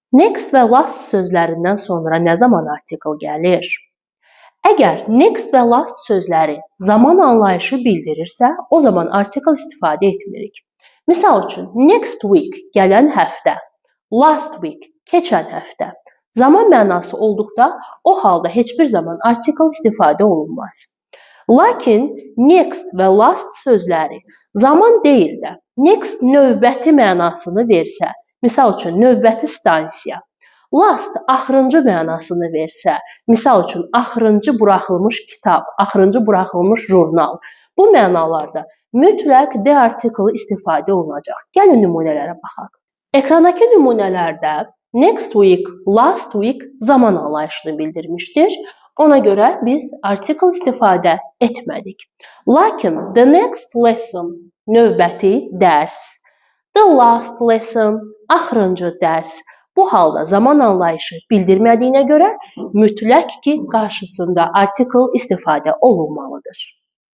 Next və last sözlərindən sonra nə zaman artikel gəlir? Əgər next və last sözləri zaman anlayışı bildirirsə, o zaman artikel istifadə etmirik. Misal üçün, next week gələn həftə, last week keçən həftə. Zaman mənası olduqda o halda heç bir zaman artikel istifadə olunmaz. Lakin next və last sözləri zaman deyil də next növbəti mənasını versə, misal üçün növbəti stansiya, last axırıncı mənasını versə, misal üçün axırıncı buraxılmış kitab, axırıncı buraxılmış jurnal, bu mənalarda mütləq de artikeli istifadə olunacaq. Gəlin nümunələrə baxaq. Ekrandakı nümunələrdə next week, last week zaman anlayışını bildirmişdir. Ona görə biz artikel istifadə etmədik. Lakin the next lesson növbəti dərs, the last lesson axırıncı dərs bu halda zaman anlayışı bildirmədiyinə görə mütləq ki, qarşısında artikel istifadə olunmalıdır.